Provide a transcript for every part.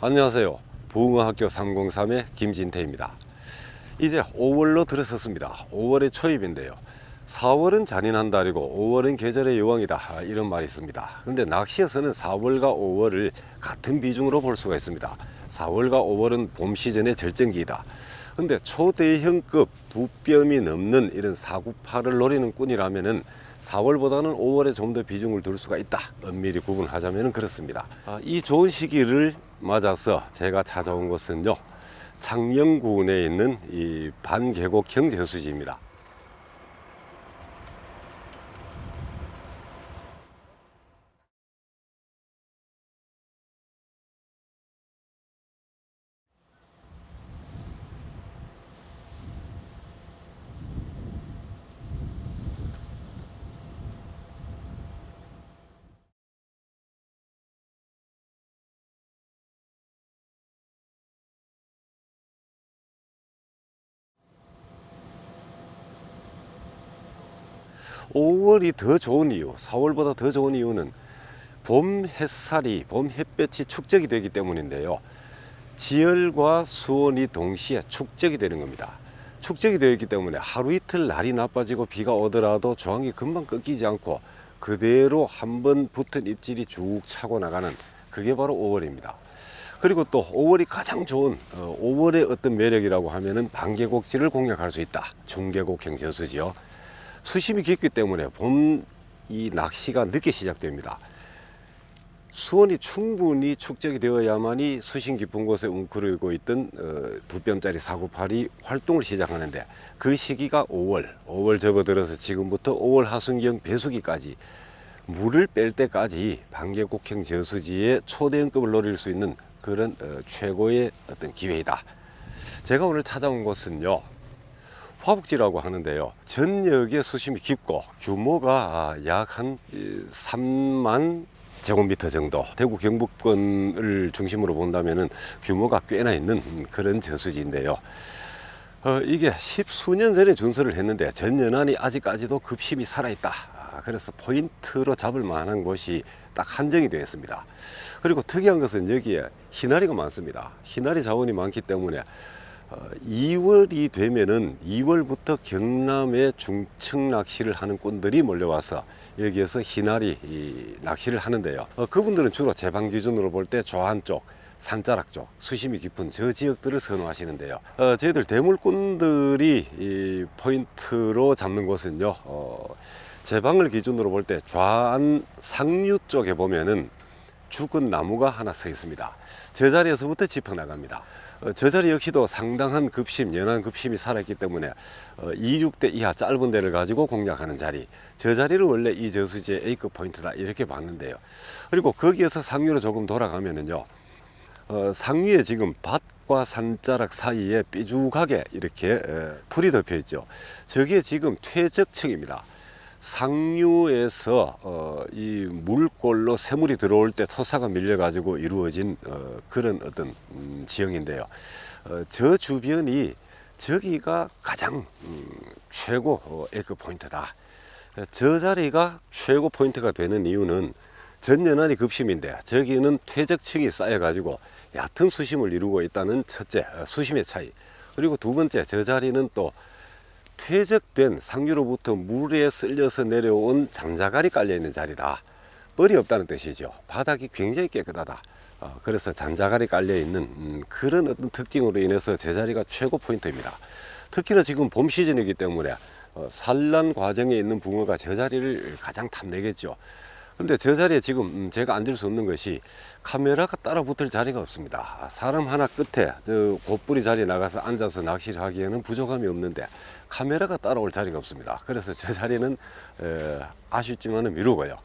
안녕하세요. 부흥학교 303의 김진태입니다. 이제 5월로 들어섰습니다. 5월의 초입인데요. 4월은 잔인한 달이고 5월은 계절의 여왕이다, 이런 말이 있습니다. 그런데 낚시에서는 4월과 5월을 같은 비중으로 볼 수가 있습니다. 4월과 5월은 봄 시즌의 절정기이다. 근데 초대형급 두 뼘이 넘는 이런 498을 노리는 꾼이라면은 4월보다는 5월에 좀 더 비중을 둘 수가 있다, 엄밀히 구분하자면 그렇습니다. 이 좋은 시기를 맞아서 제가 찾아온 곳은요, 창녕군에 있는 이 반계곡형 저수지입니다. 오 5월이 더 좋은 이유, 4월보다 더 좋은 이유는 봄 햇살이, 봄 햇볕이 축적이 되기 때문인데요. 지열과 수온이 동시에 축적이 되는 겁니다. 축적이 되어 있기 때문에 하루 이틀 날이 나빠지고 비가 오더라도 저항이 금방 꺾이지 않고 그대로 한번 붙은 입질이 쭉 차고 나가는, 그게 바로 5월입니다. 그리고 또 5월이 가장 좋은 5월의 어떤 매력이라고 하면은 반계곡지를 공략할 수 있다. 중계곡형 저수지요. 수심이 깊기 때문에 봄 이 낚시가 늦게 시작됩니다. 수온이 충분히 축적이 되어야만이 수심 깊은 곳에 웅크리고 있던 두 뼘짜리 498이 활동을 시작하는데, 그 시기가 5월 접어들어서 지금부터 5월 하순경 배수기까지 물을 뺄 때까지 반계곡형 저수지의 초대형급을 노릴 수 있는 그런 최고의 어떤 기회이다. 제가 오늘 찾아온 곳은요, 화북지라고 하는데요, 전역의 수심이 깊고 규모가 약 한 3만 제곱미터 정도, 대구 경북권을 중심으로 본다면은 규모가 꽤나 있는 그런 저수지인데요. 이게 10수년 전에 준설을 했는데 전연안이 아직까지도 급심이 살아있다. 그래서 포인트로 잡을 만한 곳이 딱 한정이 되어 있습니다. 그리고 특이한 것은 여기에 희나리가 많습니다. 희나리 자원이 많기 때문에 2월이 되면은 2월부터 경남의 중청 낚시를 하는 꾼들이 몰려와서 여기에서 희나리 낚시를 하는데요. 그분들은 주로 제방 기준으로 볼 때 조안 쪽, 산자락 쪽, 수심이 깊은 저 지역들을 선호하시는데요. 저희들 대물꾼들이 이 포인트로 잡는 곳은요, 제방을 기준으로 볼 때 좌안 상류 쪽에 보면은 죽은 나무가 하나 서 있습니다. 저 자리에서부터 짚어 나갑니다. 저 자리 역시도 상당한 급심, 연한 급심이 살아있기 때문에 26대 이하 짧은 데를 가지고 공략하는 자리, 저 자리를 원래 이 저수지의 A급 포인트다, 이렇게 봤는데요. 그리고 거기에서 상류로 조금 돌아가면은요, 상류에 지금 밭과 산자락 사이에 삐죽하게 이렇게 풀이 덮여 있죠. 저게 지금 퇴적층입니다. 상류에서 이 물골로 새물이 들어올 때 토사가 밀려 가지고 이루어진 그런 어떤 지형인데요. 저 주변이, 저기가 가장 최고 A급 포인트다. 저 자리가 최고 포인트가 되는 이유는 전연안이 급심인데 저기는 퇴적층이 쌓여 가지고 얕은 수심을 이루고 있다는 첫째, 수심의 차이. 그리고 두 번째, 저 자리는 또 퇴적된 상류로부터 물에 쓸려서 내려온 잔자갈이 깔려 있는 자리다. 뻘이 없다는 뜻이죠. 바닥이 굉장히 깨끗하다. 그래서 잔자갈이 깔려 있는 그런 어떤 특징으로 인해서 제 자리가 최고 포인트입니다. 특히나 지금 봄 시즌이기 때문에 산란 과정에 있는 붕어가 저 자리를 가장 탐내겠죠. 근데 저 자리에 지금 제가 앉을 수 없는 것이 카메라가 따라 붙을 자리가 없습니다. 사람 하나 끝에 저 곧뿌리 자리에 나가서 앉아서 낚시를 하기에는 부족함이 없는데 카메라가 따라올 자리가 없습니다. 그래서 저 자리는 아쉽지만은 미루고요.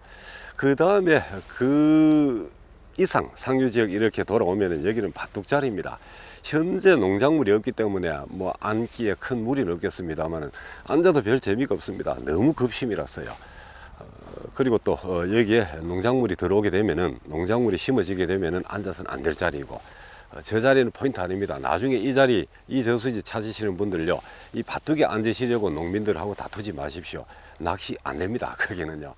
그 다음에 그 이상 상류 지역 이렇게 돌아오면은 여기는 밭둑 자리입니다. 현재 농작물이 없기 때문에 뭐 앉기에 큰 무리는 없겠습니다만은 앉아도 별 재미가 없습니다. 너무 급심이라서요. 그리고 또 여기에 농작물이 들어오게 되면은, 농작물이 심어지게 되면은 앉아서는 안 될 자리이고, 저 자리는 포인트 아닙니다. 나중에 이 자리, 이 저수지 찾으시는 분들요, 이 밭둑에 앉으시려고 농민들하고 다투지 마십시오. 낚시 안 됩니다, 거기는요.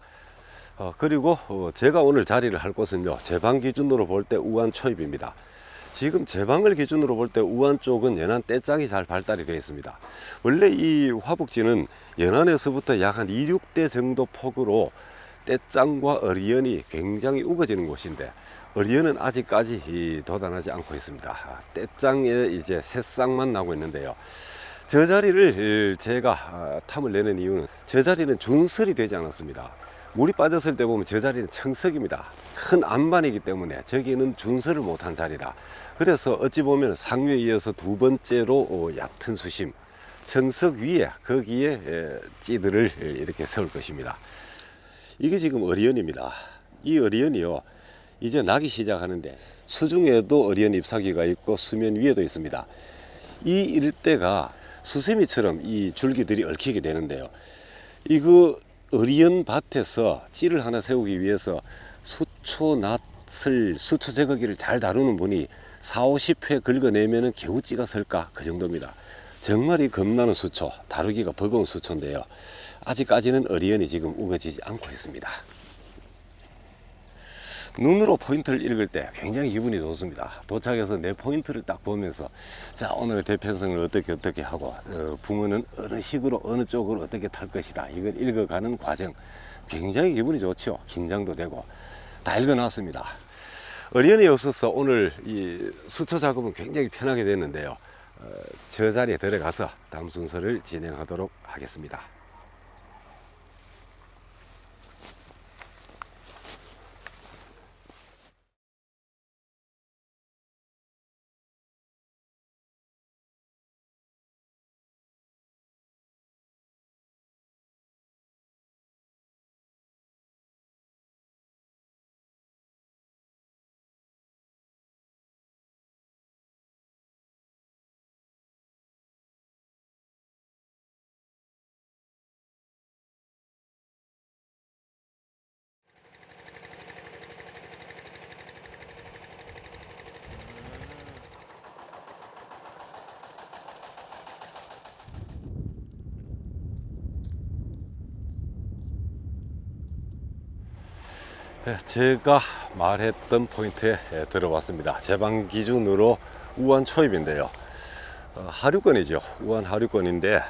그리고 제가 오늘 자리를 할 곳은요, 제방 기준으로 볼 때 우한 초입입니다. 지금 제 방을 기준으로 볼 때 우한 쪽은 연안 떼짱이 잘 발달이 되어 있습니다. 원래 이 화북지는 연안에서부터 약 한 2, 6대 정도 폭으로 떼짱과 어리연이 굉장히 우거지는 곳인데, 어리연은 아직까지 도달하지 않고 있습니다. 떼짱에 이제 새싹만 나고 있는데요. 저 자리를 제가 탐을 내는 이유는, 저 자리는 준설이 되지 않았습니다. 물이 빠졌을 때 보면 저 자리는 청석입니다. 큰 안반이기 때문에 저기는 준설을 못한 자리다. 그래서 어찌 보면 상류에 이어서 두 번째로 얕은 수심, 청석 위에, 거기에 찌들을 이렇게 세울 것입니다. 이게 지금 어리연입니다. 이 어리연이요, 이제 나기 시작하는데 수중에도 어리연 잎사귀가 있고 수면 위에도 있습니다. 이 일대가 수세미처럼 이 줄기들이 얽히게 되는데요. 이거 어리연 밭에서 찌를 하나 세우기 위해서 수초 낫을, 수초 제거기를 잘 다루는 분이 4, 50회 긁어내면은 겨우 찌가 설까, 그 정도입니다. 정말 이 겁나는 수초, 다루기가 버거운 수초인데요. 아직까지는 어리연이 지금 우거지지 않고 있습니다. 눈으로 포인트를 읽을 때 굉장히 기분이 좋습니다. 도착해서 내 포인트를 딱 보면서, 자, 오늘의 대편성을 어떻게 하고, 붕어는 어느 식으로 어느 쪽으로 어떻게 탈 것이다, 이걸 읽어가는 과정, 굉장히 기분이 좋죠. 긴장도 되고 다 읽어놨습니다. 어리연이 없어서 오늘 이 수초 작업은 굉장히 편하게 됐는데요. 저 자리에 들어가서 다음 순서를 진행하도록 하겠습니다. 제가 말했던 포인트에 들어왔습니다. 제 방 기준으로 우한 초입인데요. 하류권이죠. 우한 하류권인데,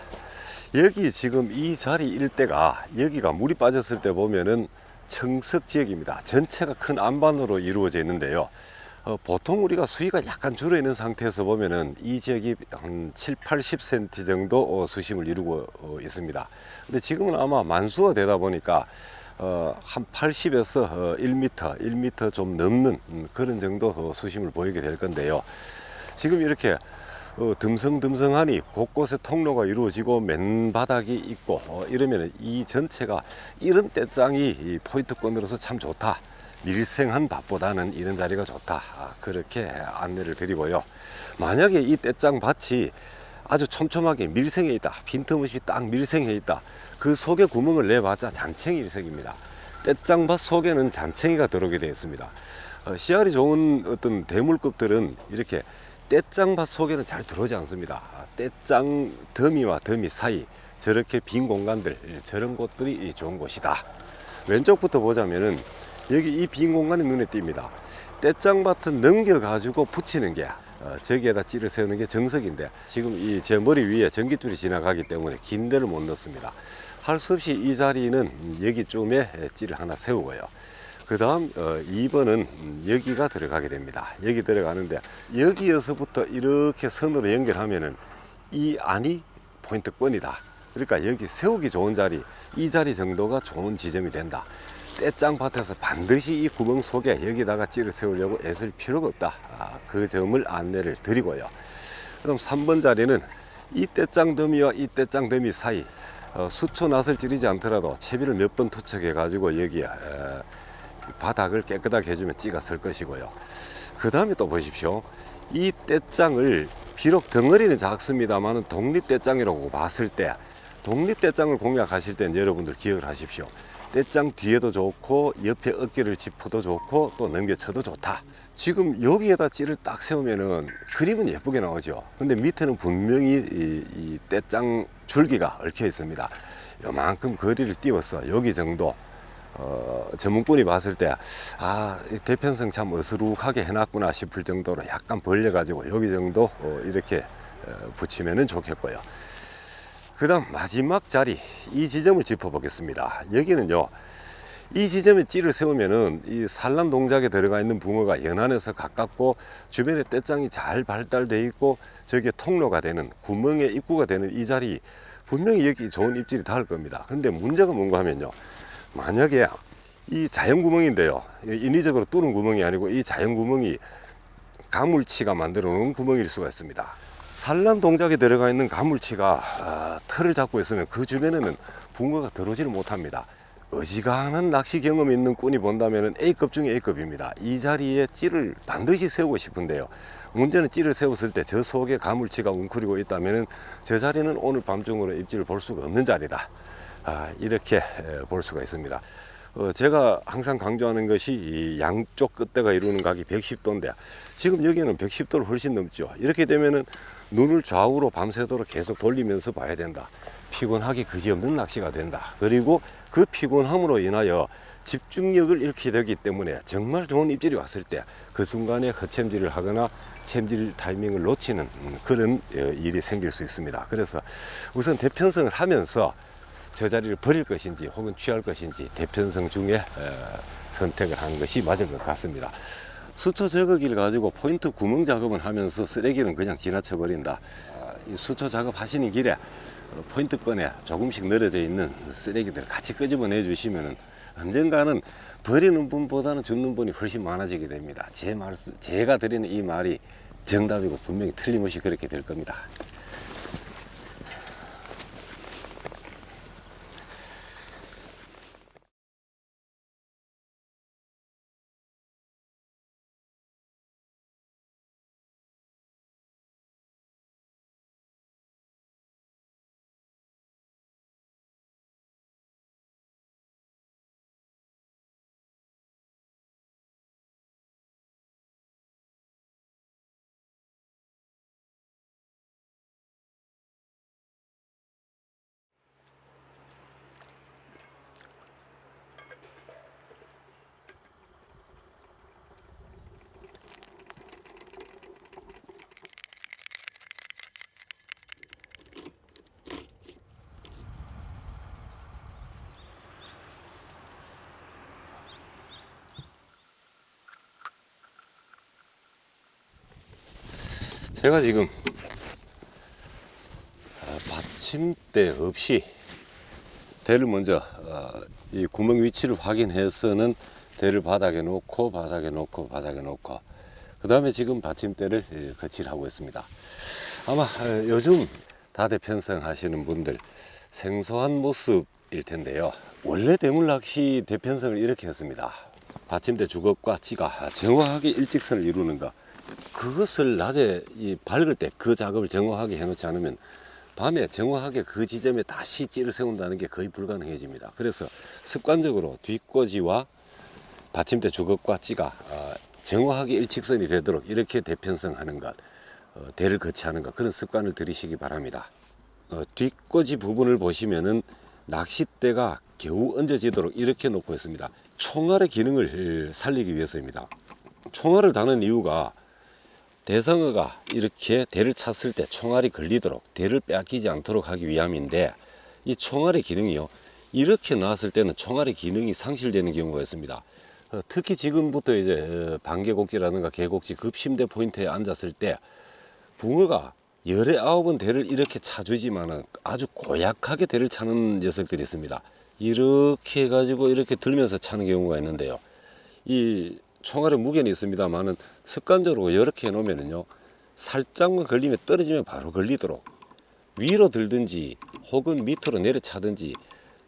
여기 지금 이 자리 일대가, 여기가 물이 빠졌을 때 보면은 청석 지역입니다. 전체가 큰 안반으로 이루어져 있는데요. 보통 우리가 수위가 약간 줄어 있는 상태에서 보면은 이 지역이 한 7, 80cm 정도 수심을 이루고 있습니다. 근데 지금은 아마 만수가 되다 보니까 한 80에서 1m 좀 넘는 그런 정도 수심을 보이게 될 건데요. 지금 이렇게 듬성듬성하니 곳곳에 통로가 이루어지고 맨바닥이 있고 이러면 이 전체가 이런 떼짱이 포인트권으로서 참 좋다. 밀생한 밭보다는 이런 자리가 좋다. 그렇게 안내를 드리고요. 만약에 이 떼짱 밭이 아주 촘촘하게 밀생해 있다, 빈틈없이 딱 밀생해 있다, 그 속에 구멍을 내봤자 잔챙이 일색입니다. 떼짱밭 속에는 잔챙이가 들어오게 되어 있습니다. 씨알이 좋은 어떤 대물급들은 이렇게 떼짱밭 속에는 잘 들어오지 않습니다. 떼짱 더미와 더미 사이, 저렇게 빈 공간들, 저런 곳들이 좋은 곳이다. 왼쪽부터 보자면은 여기 이 빈 공간이 눈에 띕니다. 떼짱밭은 넘겨 가지고 붙이는 게, 저기에다 찌를 세우는 게 정석인데, 지금 이 제 머리 위에 전기줄이 지나가기 때문에 긴 데를 못 넣습니다. 할 수 없이 이 자리는 여기쯤에 찌를 하나 세우고요. 그 다음 2번은 여기가 들어가게 됩니다. 여기 들어가는데, 여기에서부터 이렇게 선으로 연결하면은 이 안이 포인트권이다. 그러니까 여기 세우기 좋은 자리, 이 자리 정도가 좋은 지점이 된다. 떼짱밭에서 반드시 이 구멍 속에 여기다가 찌를 세우려고 애쓸 필요가 없다. 그 점을 안내를 드리고요. 그럼 3번 자리는 이 떼짱 더미와 이 떼짱 더미 사이, 수초 낫을 찌르지 않더라도 채비를 몇 번 투척해 가지고 여기에 바닥을 깨끗하게 해주면 찌가 설 것이고요. 그 다음에 또 보십시오. 이 떼짱을 비록 덩어리는 작습니다만 독립떼짱이라고 봤을 때, 독립떼짱을 공략하실 때는 여러분들 기억을 하십시오. 떼짱 뒤에도 좋고 옆에 어깨를 짚어도 좋고 또 넘겨쳐도 좋다. 지금 여기에다 찌를 딱 세우면은 그림은 예쁘게 나오죠. 근데 밑에는 분명히 이 떼짱 줄기가 얽혀 있습니다. 요만큼 거리를 띄워서 여기 정도 전문꾼이 봤을 때 이 대편성 참 어수룩하게 해놨구나 싶을 정도로 약간 벌려가지고 여기 정도 이렇게 붙이면 좋겠고요. 그 다음 마지막 자리, 이 지점을 짚어보겠습니다. 여기는요, 이 지점에 찌를 세우면은 이 산란 동작에 들어가 있는 붕어가 연안에서 가깝고 주변에 떼장이 잘 발달되어 있고 저게 통로가 되는, 구멍의 입구가 되는 이 자리, 분명히 여기 좋은 입질이 닿을 겁니다. 그런데 문제가 뭔가 하면요, 만약에 이 자연 구멍인데요, 인위적으로 뚫은 구멍이 아니고 이 자연 구멍이 가물치가 만들어 놓은 구멍일 수가 있습니다. 산란 동작에 들어가 있는 가물치가 틀을 잡고 있으면 그 주변에는 붕어가 들어오지를 못합니다. 어지간한 낚시 경험이 있는 꾼이 본다면 A급 중에 A급입니다. 이 자리에 찌를 반드시 세우고 싶은데요, 문제는 찌를 세웠을 때 저 속에 가물치가 웅크리고 있다면 저 자리는 오늘 밤중으로 입질을 볼 수가 없는 자리다, 이렇게 볼 수가 있습니다. 제가 항상 강조하는 것이 이 양쪽 끝대가 이루는 각이 110도인데 지금 여기는 110도를 훨씬 넘죠. 이렇게 되면은 눈을 좌우로 밤새도록 계속 돌리면서 봐야 된다. 피곤하기 그지없는 낚시가 된다. 그리고 그 피곤함으로 인하여 집중력을 잃게 되기 때문에 정말 좋은 입질이 왔을 때 그 순간에 허챔질을 하거나 챔질 타이밍을 놓치는 그런 일이 생길 수 있습니다. 그래서 우선 대편성을 하면서 저 자리를 버릴 것인지 혹은 취할 것인지 대편성 중에 선택을 하는 것이 맞을 것 같습니다. 수초 제거기를 가지고 포인트 구멍 작업을 하면서 쓰레기는 그냥 지나쳐 버린다. 이 수초 작업 하시는 길에 포인트권에 조금씩 늘어져 있는 쓰레기들 같이 끄집어내 주시면 언젠가는 버리는 분보다는 줍는 분이 훨씬 많아지게 됩니다. 제가 드리는 이 말이 정답이고 분명히 틀림없이 그렇게 될 겁니다. 제가 지금 받침대 없이 대를 먼저 이 구멍 위치를 확인해서는 대를 바닥에 놓고 그 다음에 지금 받침대를 거치를 하고 있습니다. 아마 요즘 다대 편성하시는 분들 생소한 모습일 텐데요, 원래 대물 낚시 대편성을 이렇게 했습니다. 받침대 주걱과 찌가 정확하게 일직선을 이루는 것, 그것을 낮에 밝을 때 그 작업을 정확하게 해놓지 않으면 밤에 정확하게 그 지점에 다시 찌를 세운다는 게 거의 불가능해집니다. 그래서 습관적으로 뒷꽂이와 받침대 주걱과 찌가 정확하게 일직선이 되도록 이렇게 대편성하는 것, 대를 거치하는 것, 그런 습관을 들이시기 바랍니다. 뒷꽂이 부분을 보시면은 낚싯대가 겨우 얹어지도록 이렇게 놓고 있습니다. 총알의 기능을 살리기 위해서입니다. 총알을 다는 이유가 대상어가 이렇게 대를 찼을 때 총알이 걸리도록, 대를 빼앗기지 않도록 하기 위함인데, 이 총알의 기능이요, 이렇게 나왔을 때는 총알의 기능이 상실되는 경우가 있습니다. 특히 지금부터 이제 반개곡지라든가 개곡지 급심대 포인트에 앉았을 때 붕어가 열에 9번 대를 이렇게 차주지만은 아주 고약하게 대를 차는 녀석들이 있습니다. 이렇게 해가지고 이렇게 들면서 차는 경우가 있는데요, 이 총알의 무게는 있습니다만은 습관적으로 이렇게 해놓으면요, 살짝만 걸리면 떨어지면 바로 걸리도록 위로 들든지 혹은 밑으로 내려차든지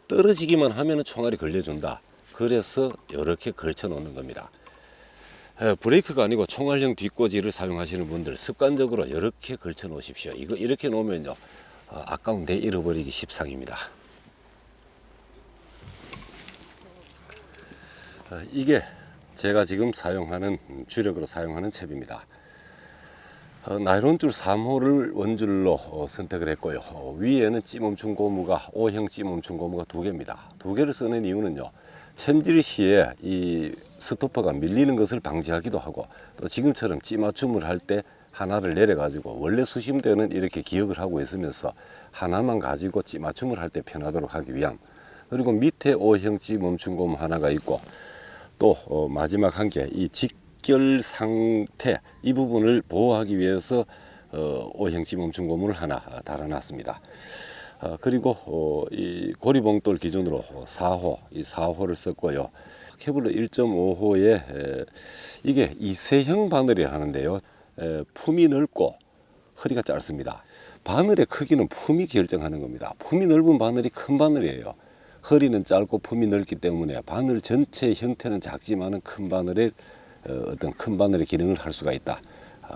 떨어지기만 하면 총알이 걸려준다. 그래서 이렇게 걸쳐 놓는 겁니다. 브레이크가 아니고 총알형 뒷꽂이를 사용하시는 분들 습관적으로 이렇게 걸쳐 놓으십시오. 이거 이렇게 놓으면요, 아까운 대 잃어버리기 십상입니다. 이게 제가 지금 사용하는, 주력으로 사용하는 챕입니다. 나이론줄 3호를 원줄로 선택을 했고요. 위에는 찌멈춘 고무가 O형 찌멈춘 고무가 2개입니다. 2개를 쓰는 이유는요, 챔질 시에 이 스토퍼가 밀리는 것을 방지하기도 하고, 또 지금처럼 찌맞춤을 할 때 하나를 내려 가지고 원래 수심대는 이렇게 기억을 하고 있으면서 하나만 가지고 찌맞춤을 할 때 편하도록 하기 위함. 그리고 밑에 O형 찌 멈춤고무 하나가 있고, 또 마지막 한 개, 이 직결 상태 이 부분을 보호하기 위해서 O형 찌 멈춤고무를 하나 달아놨습니다. 그리고 이 고리봉돌 기준으로 4호, 이 4호를 썼고요. 케블러 1.5호에 이게 이세형 바늘이 하는데요. 품이 넓고 허리가 짧습니다. 바늘의 크기는 품이 결정하는 겁니다. 품이 넓은 바늘이 큰 바늘이에요. 허리는 짧고 품이 넓기 때문에 바늘 전체 형태는 작지만은 큰 바늘의 어떤 큰 바늘의 기능을 할 수가 있다.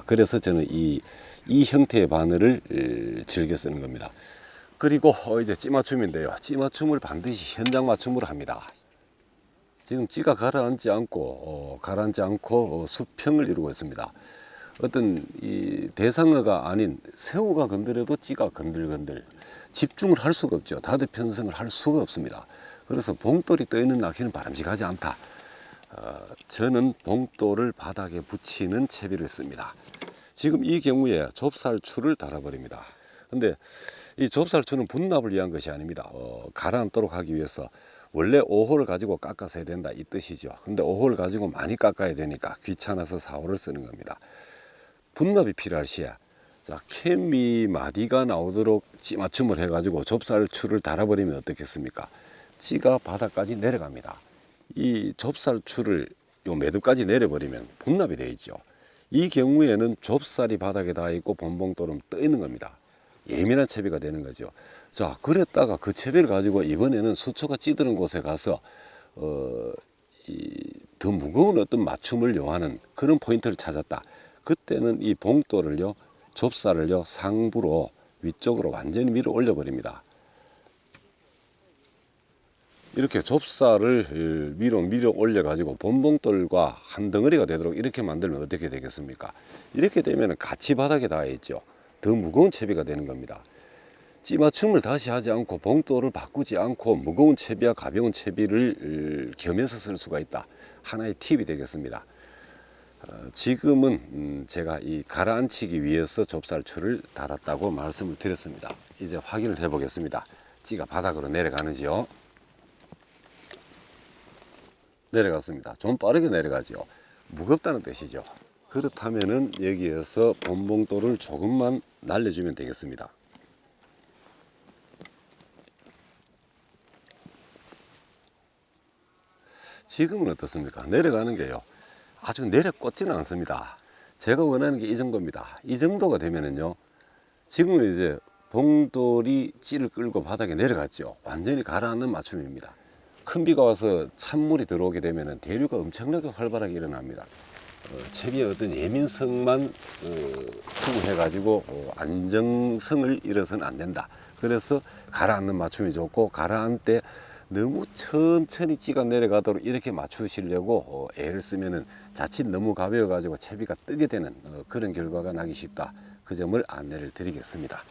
그래서 저는 이 형태의 바늘을 즐겨 쓰는 겁니다. 그리고 이제 찌맞춤인데요. 찌맞춤을 반드시 현장 맞춤으로 합니다. 지금 찌가 가라앉지 않고 수평을 이루고 있습니다. 어떤 이 대상어가 아닌 새우가 건드려도 찌가 건들건들 집중을 할 수가 없죠. 다대편성을 할 수가 없습니다. 그래서 봉돌이 떠 있는 낚시는 바람직하지 않다. 저는 봉돌을 바닥에 붙이는 채비를 씁니다. 지금 이 경우에 좁쌀추를 달아버립니다. 근데 이 좁쌀추는 분납을 위한 것이 아닙니다. 가라앉도록 하기 위해서 원래 5호를 가지고 깎아서 해야 된다 이 뜻이죠. 근데 5호를 가지고 많이 깎아야 되니까 귀찮아서 4호를 쓰는 겁니다. 분납이 필요할 시에 자, 케미 마디가 나오도록 찌맞춤을 해가지고 좁쌀추를 달아버리면 어떻겠습니까? 찌가 바닥까지 내려갑니다. 이 좁쌀추를 요 매듭까지 내려버리면 분납이 되어 있죠. 이 경우에는 좁쌀이 바닥에 닿아 있고 본봉돌은 떠 있는 겁니다. 예민한 채비가 되는 거죠. 자, 그랬다가 그 채비를 가지고 이번에는 수초가 찌드는 곳에 가서 더 무거운 어떤 맞춤을 요하는 그런 포인트를 찾았다. 그때는 이 봉돌을요, 좁쌀을요, 상부로 위쪽으로 완전히 밀어 올려 버립니다. 이렇게 좁쌀을 밀어 올려 가지고 본봉돌과 한 덩어리가 되도록 이렇게 만들면 어떻게 되겠습니까? 이렇게 되면 같이 바닥에 닿아 있죠. 더 무거운 채비가 되는 겁니다. 찌맞춤을 다시 하지 않고 봉돌을 바꾸지 않고 무거운 채비와 가벼운 채비를 겸해서 쓸 수가 있다. 하나의 팁이 되겠습니다. 지금은 제가 이 가라앉히기 위해서 좁쌀추를 달았다고 말씀을 드렸습니다. 이제 확인을 해 보겠습니다. 찌가 바닥으로 내려가는지요? 내려갔습니다. 좀 빠르게 내려가죠. 무겁다는 뜻이죠. 그렇다면은 여기에서 본봉돌을 조금만 날려주면 되겠습니다. 지금은 어떻습니까? 내려가는 게요, 아주 내려 꽂지는 않습니다. 제가 원하는 게 이 정도입니다. 이 정도가 되면은요, 지금은 이제 봉돌이 찌를 끌고 바닥에 내려갔죠. 완전히 가라앉는 맞춤입니다. 큰 비가 와서 찬물이 들어오게 되면은 대류가 엄청나게 활발하게 일어납니다. 채비의 어떤 예민성만 추구해가지고 안정성을 잃어서는 안 된다. 그래서 가라앉는 맞춤이 좋고, 가라앉을 때 너무 천천히 찌가 내려가도록 이렇게 맞추시려고 애를 쓰면은 자칫 너무 가벼워 가지고 채비가 뜨게 되는 그런 결과가 나기 쉽다. 그 점을 안내를 드리겠습니다.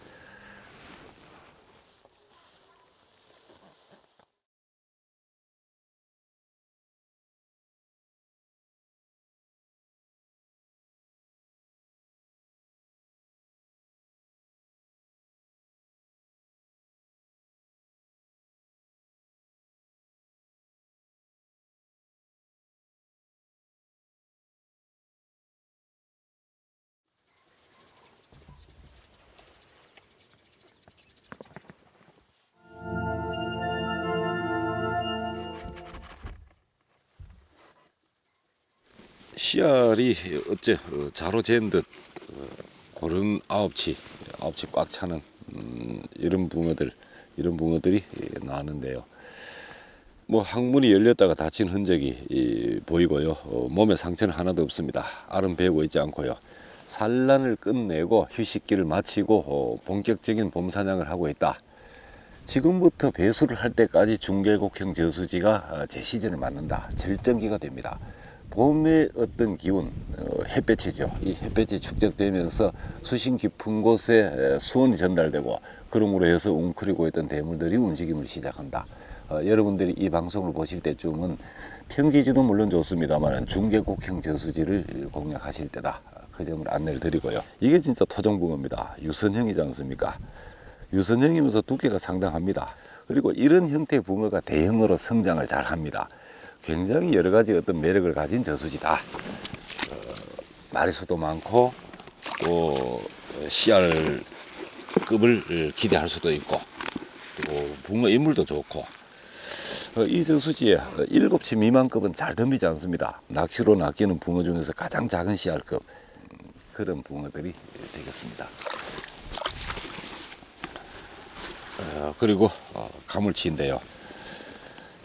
씨알이 어째 자로 잰 듯 고른 아홉치 꽉 차는 이런 붕어들이 나왔는데요. 뭐 항문이 열렸다가 다친 흔적이 보이고요. 몸에 상처는 하나도 없습니다. 알은 베고 있지 않고요. 산란을 끝내고 휴식기를 마치고 본격적인 봄 사냥을 하고 있다. 지금부터 배수를 할 때까지 중계곡형 저수지가 제 시즌에 맞는다. 절정기가 됩니다. 봄의 어떤 기운, 햇볕이죠. 이 햇볕이 축적되면서 수심 깊은 곳에 수온이 전달되고, 그러므로 해서 웅크리고 있던 대물들이 움직임을 시작한다. 여러분들이 이 방송을 보실 때쯤은 평지지도 물론 좋습니다만 중계곡형 저수지를 공략하실 때다. 그 점을 안내를 드리고요. 이게 진짜 토종붕어입니다. 유선형이지 않습니까? 유선형이면서 두께가 상당합니다. 그리고 이런 형태의 붕어가 대형어로 성장을 잘 합니다. 굉장히 여러 가지 어떤 매력을 가진 저수지다. 마리수도 많고 또 CR급을 기대할 수도 있고 또 붕어 인물도 좋고 이 저수지에 7치 미만급은 잘 덤비지 않습니다. 낚시로 낚이는 붕어 중에서 가장 작은 CR급 그런 붕어들이 되겠습니다. 그리고 가물치인데요.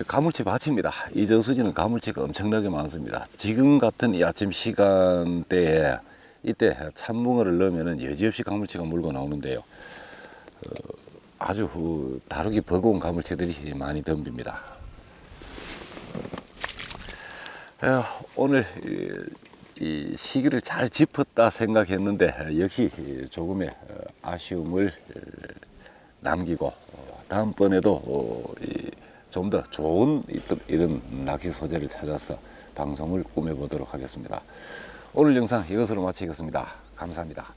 가물치 밭입니다. 이 저수지는 가물치가 엄청나게 많습니다. 지금 같은 이 아침 시간대에 이때 참붕어를 넣으면 여지없이 가물치가 물고 나오는데요. 아주 다루기 버거운 가물치들이 많이 덤빕니다. 오늘 이 시기를 잘 짚었다 생각했는데 역시 조금의 아쉬움을 남기고 다음번에도 좀 더 좋은 이런 낚시 소재를 찾아서 방송을 꾸며보도록 하겠습니다. 오늘 영상 이것으로 마치겠습니다. 감사합니다.